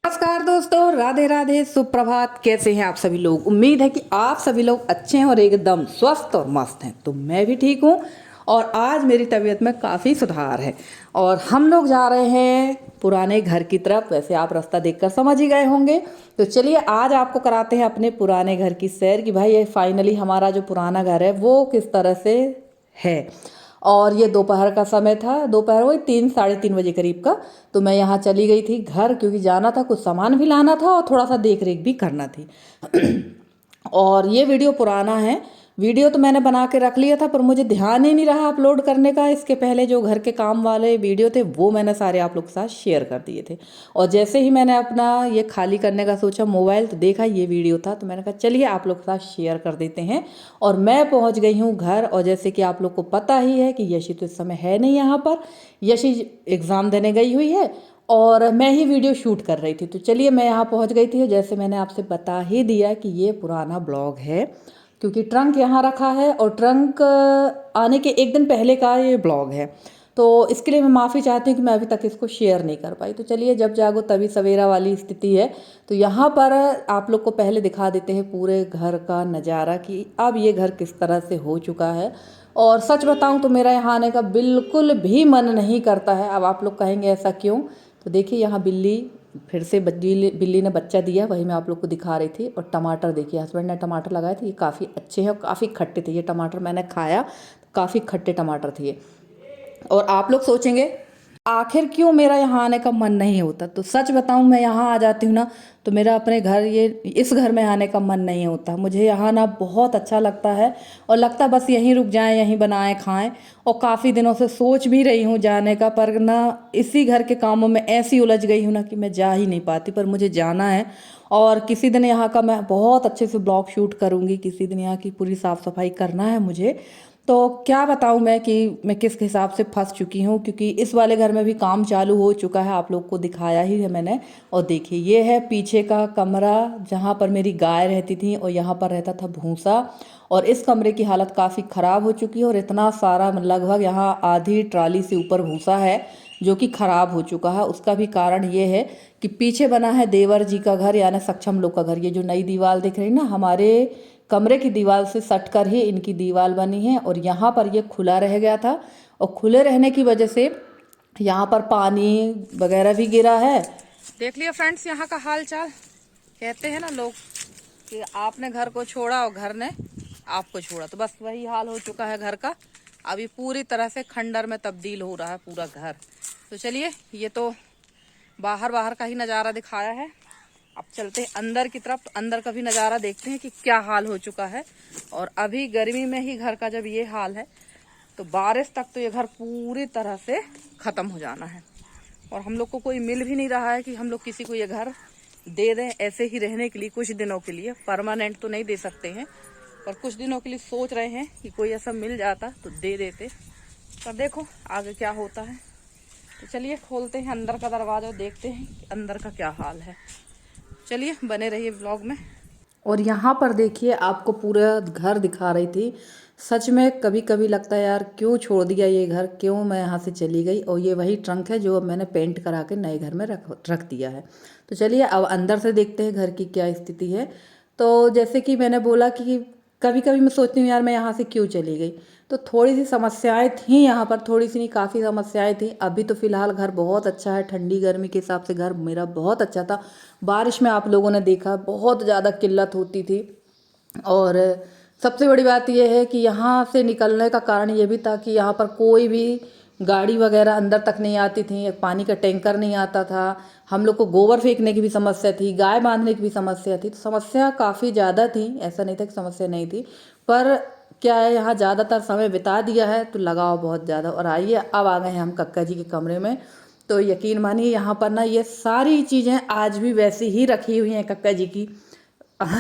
नमस्कार दोस्तों, राधे राधे, सुप्रभात। कैसे हैं आप सभी लोग? उम्मीद है कि आप सभी लोग अच्छे हैं और एकदम स्वस्थ और मस्त हैं। तो मैं भी ठीक हूँ और आज मेरी तबीयत में काफ़ी सुधार है और हम लोग जा रहे हैं पुराने घर की तरफ। वैसे आप रास्ता देखकर समझ ही गए होंगे। तो चलिए आज आपको कराते हैं अपने पुराने घर की सैर कि भाई ये फाइनली हमारा जो पुराना घर है वो किस तरह से है। और ये दोपहर का समय था, दोपहर वही 3 साढ़े 3 बजे करीब का। तो मैं यहाँ चली गई थी घर, क्योंकि जाना था, कुछ सामान भी लाना था और थोड़ा सा देख रेख भी करना थी। और ये वीडियो पुराना है। वीडियो तो मैंने बना के रख लिया था, पर मुझे ध्यान ही नहीं रहा अपलोड करने का। इसके पहले जो घर के काम वाले वीडियो थे वो मैंने सारे आप लोग के साथ शेयर कर दिए थे। और जैसे ही मैंने अपना ये खाली करने का सोचा मोबाइल, तो देखा ये वीडियो था। तो मैंने कहा चलिए आप लोग के साथ शेयर कर देते हैं। और मैं पहुंच गई हूँ घर। और जैसे कि आप लोग को पता ही है कि यशी तो इस समय है नहीं यहाँ पर। यशी एग्ज़ाम देने गई हुई है और मैं ही वीडियो शूट कर रही थी। तो चलिए मैं यहाँ पहुँच गई थी। जैसे मैंने आपसे बता ही दिया कि ये पुराना ब्लॉग है, क्योंकि ट्रंक यहाँ रखा है और ट्रंक आने के एक दिन पहले का ये ब्लॉग है। तो इसके लिए मैं माफ़ी चाहती हूँ कि मैं अभी तक इसको शेयर नहीं कर पाई। तो चलिए जब जागो तभी सवेरा वाली स्थिति है। तो यहाँ पर आप लोग को पहले दिखा देते हैं पूरे घर का नज़ारा कि अब ये घर किस तरह से हो चुका है। और सच बताऊँ तो मेरा यहाँ आने का बिल्कुल भी मन नहीं करता है। अब आप लोग कहेंगे ऐसा क्यों? तो देखिए यहाँ बिल्ली, फिर से बिल्ली ने बच्चा दिया, वही मैं आप लोग को दिखा रही थी। और टमाटर देखिए, हस्बैंड ने टमाटर लगाए थे, ये काफ़ी अच्छे हैं और काफ़ी खट्टे थे। ये टमाटर मैंने खाया, काफ़ी खट्टे टमाटर थे ये। और आप लोग सोचेंगे आखिर क्यों मेरा यहाँ आने का मन नहीं होता? तो सच बताऊँ, मैं यहाँ आ जाती हूँ ना, तो मेरा अपने घर, ये इस घर में आने का मन नहीं होता। मुझे यहाँ ना बहुत अच्छा लगता है और लगता बस यहीं रुक जाएं, यहीं बनाएं खाएं। और काफ़ी दिनों से सोच भी रही हूँ जाने का, पर ना इसी घर के कामों में ऐसी उलझ गई हूँ ना कि मैं जा ही नहीं पाती। पर मुझे जाना है और किसी दिन यहाँ का मैं बहुत अच्छे से ब्लॉग शूट करूँगी। किसी दिन यहाँ की पूरी साफ़ सफाई करना है मुझे। तो क्या बताऊँ मैं कि मैं किस हिसाब से फंस चुकी हूँ, क्योंकि इस वाले घर में भी काम चालू हो चुका है, आप लोग को दिखाया ही है मैंने। और देखिए ये है पीछे का कमरा जहाँ पर मेरी गाय रहती थी और यहाँ पर रहता था भूसा। और इस कमरे की हालत काफ़ी ख़राब हो चुकी है और इतना सारा, लगभग यहाँ आधी ट्राली से ऊपर भूसा है जो कि ख़राब हो चुका है। उसका भी कारण ये है कि पीछे बना है देवर जी का घर, यानी सक्षम लोग का घर। ये जो नई दीवार दिख रही है ना, हमारे कमरे की दीवार से सट कर ही इनकी दीवार बनी है। और यहाँ पर ये खुला रह गया था और खुले रहने की वजह से यहाँ पर पानी वगैरह भी गिरा है। देख लिया फ्रेंड्स यहाँ का हाल चाल। कहते हैं ना लोग कि आपने घर को छोड़ा और घर ने आपको छोड़ा, तो बस वही हाल हो चुका है घर का। अभी पूरी तरह से खंडर में तब्दील हो रहा है पूरा घर। तो चलिए, ये तो बाहर बाहर का ही नज़ारा दिखाया है। अब चलते हैं अंदर की तरफ, तो अंदर का भी नज़ारा देखते हैं कि क्या हाल हो चुका है। और अभी गर्मी में ही घर का जब ये हाल है, तो बारिश तक तो ये घर पूरी तरह से ख़त्म हो जाना है। और हम लोग को कोई मिल भी नहीं रहा है कि हम लोग किसी को ये घर दे दें ऐसे ही रहने के लिए, कुछ दिनों के लिए। परमानेंट तो नहीं दे सकते हैं, पर कुछ दिनों के लिए सोच रहे हैं कि कोई ऐसा मिल जाता तो दे देते। पर देखो आगे क्या होता है। तो चलिए खोलते हैं अंदर का दरवाज़ा और देखते हैं कि अंदर का क्या हाल है। चलिए बने रहिए व्लॉग में। और यहाँ पर देखिए आपको पूरा घर दिखा रही थी। सच में कभी कभी लगता है यार क्यों छोड़ दिया ये घर, क्यों मैं यहाँ से चली गई। और ये वही ट्रंक है जो अब मैंने पेंट करा के नए घर में रख दिया है। तो चलिए अब अंदर से देखते हैं घर की क्या स्थिति है। तो जैसे कि मैंने बोला कि कभी कभी मैं सोचती हूँ यार मैं यहाँ से क्यों चली गई। तो थोड़ी सी समस्याएं थी यहाँ पर, थोड़ी सी नहीं काफ़ी समस्याएं थी। अभी तो फ़िलहाल घर बहुत अच्छा है, ठंडी गर्मी के हिसाब से घर मेरा बहुत अच्छा था। बारिश में आप लोगों ने देखा बहुत ज़्यादा किल्लत होती थी। और सबसे बड़ी बात यह है कि यहाँ से निकलने का कारण ये भी था कि यहाँ पर कोई भी गाड़ी वगैरह अंदर तक नहीं आती थी, एक पानी का टैंकर नहीं आता था। हम लोग को गोबर फेंकने की भी समस्या थी, गाय बांधने की भी समस्या थी। तो समस्या काफ़ी ज़्यादा थी, ऐसा नहीं था कि समस्या नहीं थी। पर क्या है, यहाँ ज़्यादातर समय बिता दिया है तो लगाव बहुत ज़्यादा। और आइए अब आ गए हैं हम कक्का जी के कमरे में। तो यकीन मानिए यहाँ पर ना ये सारी चीज़ें आज भी वैसी ही रखी हुई हैं कक्का जी की।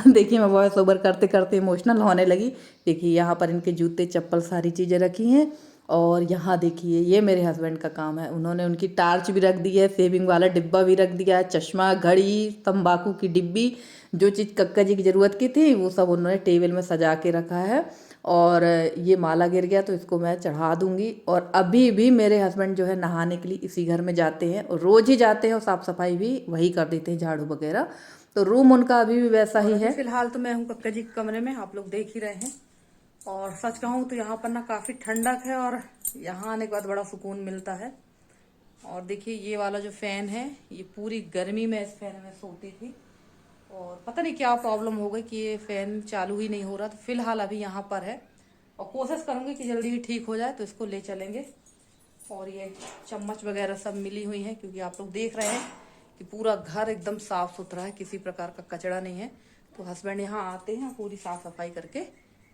देखिए मैं वॉइस ओवर करते करते इमोशनल होने लगी। देखिए यहाँ पर इनके जूते चप्पल सारी चीज़ें रखी हैं। और यहाँ देखिए ये मेरे हस्बैंड का काम है, उन्होंने उनकी टार्च भी रख दी है, सेविंग वाला डिब्बा भी रख दिया है, चश्मा, घड़ी, तंबाकू की डिब्बी, जो चीज़ कक्का जी की ज़रूरत की थी वो सब उन्होंने टेबल में सजा के रखा है। और ये माला गिर गया तो इसको मैं चढ़ा दूंगी। और अभी भी मेरे हस्बैंड जो है नहाने के लिए इसी घर में जाते हैं और रोज़ ही जाते हैं और साफ़ सफाई भी वही कर देते हैं, झाड़ू वगैरह। तो रूम उनका अभी भी वैसा ही है। फिलहाल तो मैं हूँ कक्का जी के कमरे में, आप लोग देख ही रहे हैं। और सच कहूँ तो यहाँ पर ना काफ़ी ठंडक है और यहाँ आने के बाद बड़ा सुकून मिलता है। और देखिए ये वाला जो फ़ैन है, ये पूरी गर्मी में इस फैन में सोती थी और पता नहीं क्या प्रॉब्लम हो गई कि ये फ़ैन चालू ही नहीं हो रहा। तो फिलहाल अभी यहाँ पर है और कोशिश करूँगी कि जल्दी ही ठीक हो जाए तो इसको ले चलेंगे। और ये चम्मच वगैरह सब मिली हुई हैं, क्योंकि आप लोग देख रहे हैं कि पूरा घर एकदम साफ़ सुथरा है, किसी प्रकार का कचरा नहीं है। तो हस्बैंड यहाँ आते हैं, पूरी साफ़ सफाई करके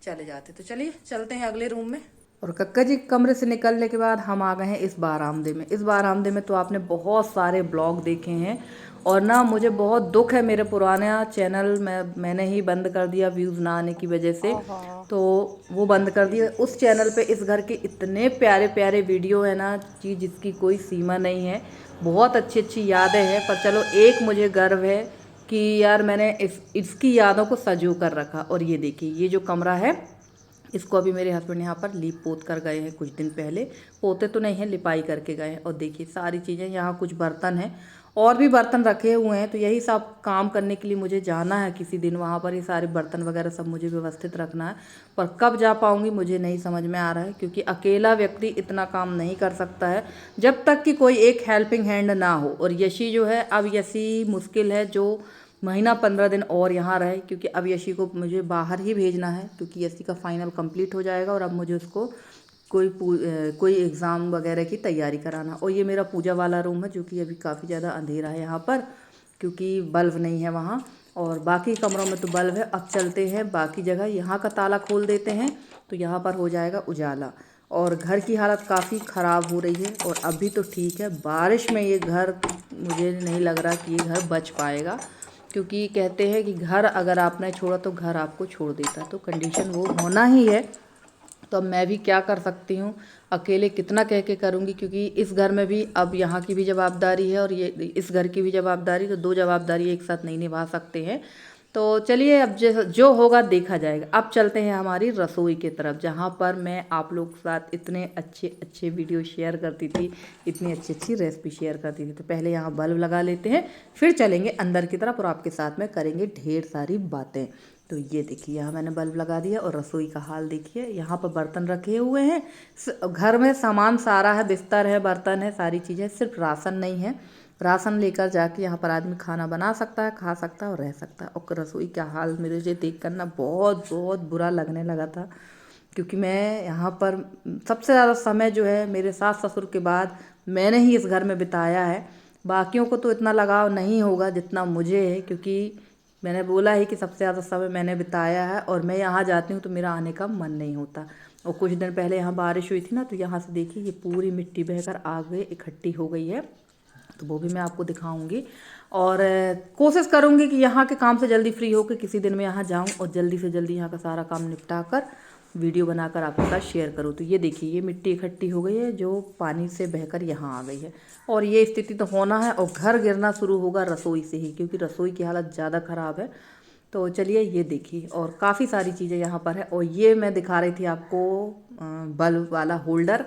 चले जाते। तो चलिए चलते हैं अगले रूम में। और कक्का जी कमरे से निकलने के बाद हम आ गए हैं इस बारामदे में। इस बारामदे में तो आपने बहुत सारे ब्लॉग देखे हैं और ना मुझे बहुत दुख है, मेरे पुराना चैनल मैंने ही बंद कर दिया व्यूज़ ना आने की वजह से। तो वो बंद कर दिया। उस चैनल पे इस घर के इतने प्यारे प्यारे वीडियो है ना कि जिसकी कोई सीमा नहीं है। बहुत अच्छी अच्छी यादें हैं। पर चलो एक मुझे गर्व है कि यार मैंने इसकी यादों को सजो कर रखा। और ये देखिए ये जो कमरा है, इसको अभी मेरे हस्बैंड यहाँ पर लीप पोत कर गए हैं कुछ दिन पहले। पोते तो नहीं है, लिपाई करके गए हैं। और देखिए सारी चीज़ें, यहाँ कुछ बर्तन हैं और भी बर्तन रखे हुए हैं। तो यही सब काम करने के लिए मुझे जाना है किसी दिन वहाँ पर। ये सारे बर्तन वगैरह सब मुझे व्यवस्थित रखना है, पर कब जा पाऊँगी मुझे नहीं समझ में आ रहा है, क्योंकि अकेला व्यक्ति इतना काम नहीं कर सकता है जब तक कि कोई एक हेल्पिंग हैंड ना हो। और यशी जो है, अब यशी मुश्किल है जो महीना 15 दिन और यहाँ रहे, क्योंकि अब यशी को मुझे बाहर ही भेजना है, क्योंकि यशी का फाइनल कंप्लीट हो जाएगा और अब मुझे उसको कोई एग्ज़ाम वगैरह की तैयारी कराना। और ये मेरा पूजा वाला रूम है, जो कि अभी काफ़ी ज़्यादा अंधेरा है यहाँ पर, क्योंकि बल्ब नहीं है वहाँ। और बाकी कमरों में तो बल्ब है। अब चलते हैं बाकी जगह, यहाँ का ताला खोल देते हैं तो यहाँ पर हो जाएगा उजाला। और घर की हालत काफ़ी ख़राब हो रही है। और अभी तो ठीक है, बारिश में ये घर मुझे नहीं लग रहा कि ये घर बच पाएगा, क्योंकि कहते हैं कि घर अगर आपने छोड़ा तो घर आपको छोड़ देता है। तो कंडीशन वो होना ही है। तो अब मैं भी क्या कर सकती हूँ, अकेले कितना कह के करूँगी, क्योंकि इस घर में भी अब यहाँ की भी जवाबदारी है और ये इस घर की भी जवाबदारी। तो दो जवाबदारी एक साथ नहीं निभा सकते हैं। तो चलिए अब जो होगा देखा जाएगा। अब चलते हैं हमारी रसोई की तरफ, जहाँ पर मैं आप लोग के साथ इतने अच्छे अच्छे वीडियो शेयर करती थी, इतनी अच्छी अच्छी रेसिपी शेयर करती थी। तो पहले यहाँ बल्ब लगा लेते हैं, फिर चलेंगे अंदर की तरफ और आपके साथ में करेंगे ढेर सारी बातें। तो ये देखिए यहाँ मैंने बल्ब लगा दिया और रसोई का हाल देखिए। यहाँ पर बर्तन रखे हुए हैं। घर में सामान सारा है, बिस्तर है, बर्तन है, सारी चीज़ें, सिर्फ राशन नहीं है। राशन लेकर जाके यहाँ पर आदमी खाना बना सकता है, खा सकता है और रह सकता है। और रसोई का हाल मेरे से देख कर ना बहुत बहुत बुरा लगने लगा था, क्योंकि मैं यहाँ पर सबसे ज़्यादा समय जो है मेरे सास ससुर के बाद मैंने ही इस घर में बिताया है। बाकियों को तो इतना लगाव नहीं होगा जितना मुझे है, क्योंकि मैंने बोला है कि सबसे ज़्यादा समय मैंने बिताया है। और मैं यहाँ जाती हूँ तो मेरा आने का मन नहीं होता। और कुछ दिन पहले यहाँ बारिश हुई थी ना, तो यहाँ से देखिए ये पूरी मिट्टी बहकर आगे इकट्ठी हो गई है। तो वो भी मैं आपको दिखाऊंगी। और कोशिश करूंगी कि यहाँ के काम से जल्दी फ्री होकर किसी दिन मैं यहाँ जाऊँ और जल्दी से जल्दी यहाँ का सारा काम निपटा कर वीडियो बनाकर आपके साथ शेयर करूँ। तो ये देखिए ये मिट्टी इकट्ठी हो गई है जो पानी से बहकर यहाँ आ गई है। और ये स्थिति तो होना है और घर गिरना शुरू होगा रसोई से ही, क्योंकि रसोई की हालत ज़्यादा ख़राब है। तो चलिए ये देखिए, और काफ़ी सारी चीज़ें यहाँ पर है। और ये मैं दिखा रही थी आपको बल्ब वाला होल्डर,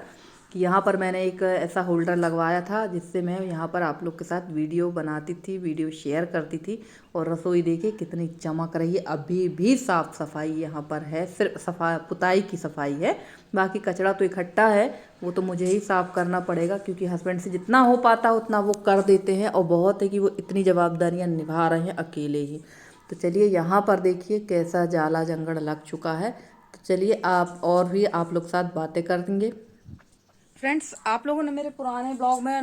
कि यहाँ पर मैंने एक ऐसा होल्डर लगवाया था जिससे मैं यहाँ पर आप लोग के साथ वीडियो बनाती थी, वीडियो शेयर करती थी। और रसोई देखिए कितनी चमक रही है। अभी भी साफ़ सफाई यहाँ पर है, सिर्फ पुताई की सफाई है, बाकी कचरा तो इकट्ठा है, वो तो मुझे ही साफ़ करना पड़ेगा, क्योंकि हस्बैंड से जितना हो पाता उतना वो कर देते हैं। और बहुत है कि वो इतनी जवाबदारियाँ निभा रहे हैं अकेले ही। तो चलिए यहाँ पर देखिए कैसा जाला जंगड़ लग चुका है। तो चलिए आप और भी आप लोग साथ बातें कर देंगे। फ्रेंड्स, आप लोगों ने मेरे पुराने ब्लॉग में,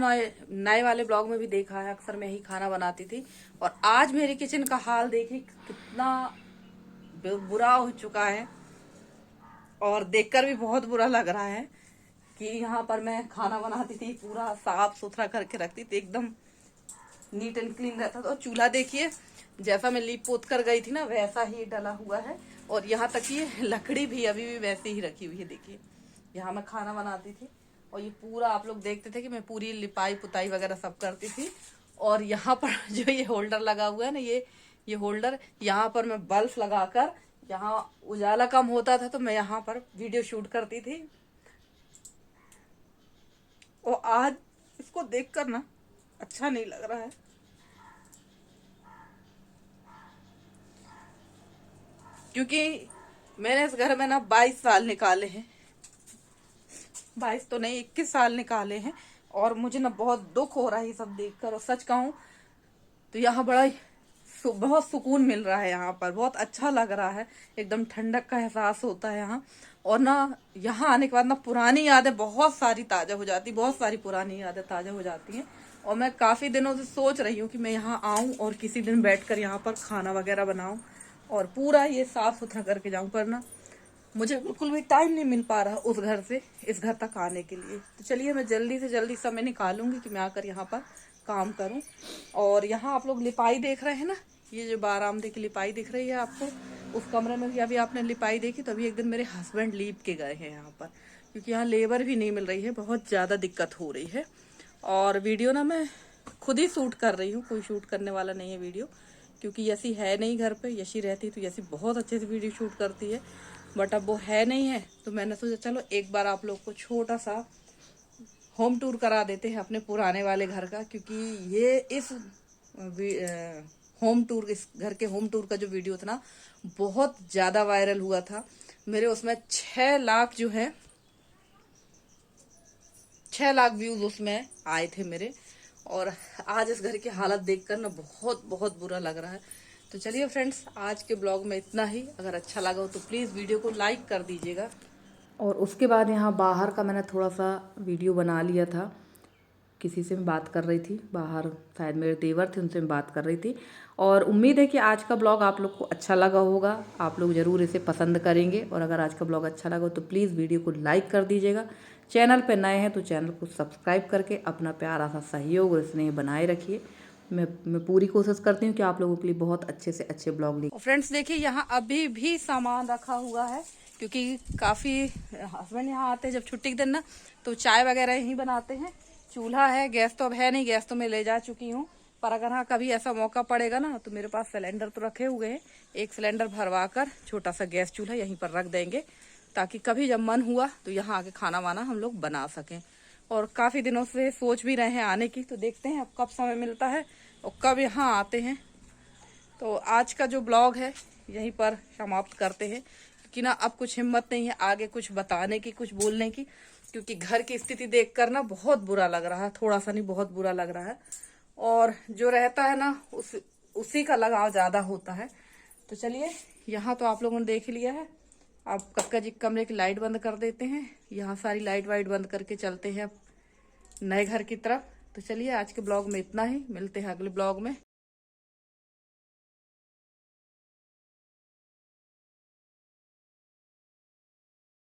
नए वाले ब्लॉग में भी देखा है, अक्सर मैं ही खाना बनाती थी। और आज मेरे किचन का हाल देखिए कितना बुरा हो चुका है, और देखकर भी बहुत बुरा लग रहा है कि यहाँ पर मैं खाना बनाती थी, पूरा साफ सुथरा करके रखती थी, एकदम नीट एंड क्लीन रहता था। और चूल्हा देखिए जैसा मैं लीप पोत कर गई थी ना, वैसा ही डला हुआ है। और यहाँ तक ये लकड़ी भी अभी भी वैसे ही रखी हुई है। देखिए यहाँ मैं खाना बनाती थी और ये पूरा आप लोग देखते थे कि मैं पूरी लिपाई पुताई वगैरह सब करती थी। और यहाँ पर जो ये होल्डर लगा हुआ है ना, ये होल्डर, यहाँ पर मैं बल्ब लगाकर यहाँ उजाला कम होता था तो मैं यहाँ पर वीडियो शूट करती थी, और आज इसको देखकर ना अच्छा नहीं लग रहा है, क्योंकि मैंने इस घर में ना 22 साल निकाले हैं, 22 तो नहीं 21 साल निकाले हैं, और मुझे ना बहुत दुख हो रहा है ये सब देखकर। और सच कहूं तो यहाँ बहुत सुकून मिल रहा है, यहाँ पर बहुत अच्छा लग रहा है, एकदम ठंडक का एहसास होता है यहाँ। और ना यहाँ आने के बाद ना पुरानी यादें बहुत सारी ताज़ा हो जाती, बहुत सारी पुरानी यादें ताज़ा हो जाती हैं। और मैं काफ़ी दिनों से सोच रही हूँ कि मैं यहाँ आऊँ और किसी दिन बैठकर यहाँ पर खाना वगैरह बनाऊँ और पूरा ये साफ़ सुथरा करके जाऊँ, पर ना मुझे बिल्कुल भी टाइम नहीं मिल पा रहा उस घर से इस घर तक आने के लिए। तो चलिए मैं जल्दी से जल्दी समय निकालूंगी कि मैं आकर यहाँ पर काम करूं। और यहाँ आप लोग लिपाई देख रहे हैं ना, ये जो बारामदे की लिपाई दिख रही है आपको, उस कमरे में भी अभी आपने लिपाई देखी तो अभी एक दिन मेरे हस्बैंड लीप के गए हैं यहाँ पर, क्योंकि यहाँ लेबर भी नहीं मिल रही है, बहुत ज़्यादा दिक्कत हो रही है। और वीडियो ना मैं खुद ही शूट कर रही हूँ, कोई शूट करने वाला नहीं है वीडियो, क्योंकि यशी है नहीं घर पे। यशी रहती तो यशी बहुत अच्छे से वीडियो शूट करती है, बट अब वो है नहीं है, तो मैंने सोचा चलो एक बार आप लोग को छोटा सा होम टूर करा देते हैं अपने पुराने वाले घर का, क्योंकि ये इस होम टूर, इस घर के होम टूर का जो वीडियो था ना बहुत ज़्यादा वायरल हुआ था। मेरे उसमें 6 लाख जो है 6 लाख व्यूज उसमें आए थे मेरे। और आज इस घर की हालत देखकर ना बहुत बहुत बुरा लग रहा है। तो चलिए फ्रेंड्स, आज के ब्लॉग में इतना ही। अगर अच्छा लगा हो तो प्लीज़ वीडियो को लाइक कर दीजिएगा। और उसके बाद यहाँ बाहर का मैंने थोड़ा सा वीडियो बना लिया था, किसी से मैं बात कर रही थी बाहर, शायद मेरे देवर थे, उनसे मैं बात कर रही थी। और उम्मीद है कि आज का ब्लॉग आप लोग को अच्छा लगा होगा, आप लोग ज़रूर इसे पसंद करेंगे। और अगर आज का ब्लॉग अच्छा लगा हो तो प्लीज़ वीडियो को लाइक कर दीजिएगा। चैनल पर नए हैं तो चैनल को सब्सक्राइब करके अपना प्यारा सा सहयोग और स्नेह बनाए रखिए। मैं पूरी कोशिश करती हूँ कि आप लोगों के लिए बहुत अच्छे से अच्छे ब्लॉग लें। फ्रेंड्स देखिए, यहाँ अभी भी सामान रखा हुआ है, क्योंकि काफ़ी हस्बैंड यहाँ आते हैं जब छुट्टी के दिन ना, तो चाय वगैरह यहीं बनाते हैं। चूल्हा है, गैस तो अब है नहीं, गैस तो मैं ले जा चुकी हूँ। पर अगर हाँ कभी ऐसा मौका पड़ेगा ना तो मेरे पास सिलेंडर तो रखे हुए हैं, एक सिलेंडर भरवा कर छोटा सा गैस चूल्हा यहीं पर रख देंगे, ताकि कभी जब मन हुआ तो यहाँ आके खाना वाना हम लोग बना सकें। और काफ़ी दिनों से सोच भी रहे हैं आने की, तो देखते हैं अब कब समय मिलता है और कब यहाँ आते हैं। तो आज का जो ब्लॉग है यहीं पर समाप्त करते हैं, क्योंकि ना अब कुछ हिम्मत नहीं है आगे कुछ बताने की, कुछ बोलने की, क्योंकि घर की स्थिति देखकर ना बहुत बुरा लग रहा है, थोड़ा सा नहीं बहुत बुरा लग रहा है। और जो रहता है ना उसी का लगाव ज़्यादा होता है। तो चलिए, यहाँ तो आप लोगों ने देख लिया है। अब कक्का जी कमरे की लाइट बंद कर देते हैं, यहाँ सारी लाइट वाइट बंद करके चलते हैं अब नए घर की तरफ। तो चलिए, आज के ब्लॉग में इतना ही, मिलते हैं अगले ब्लॉग में।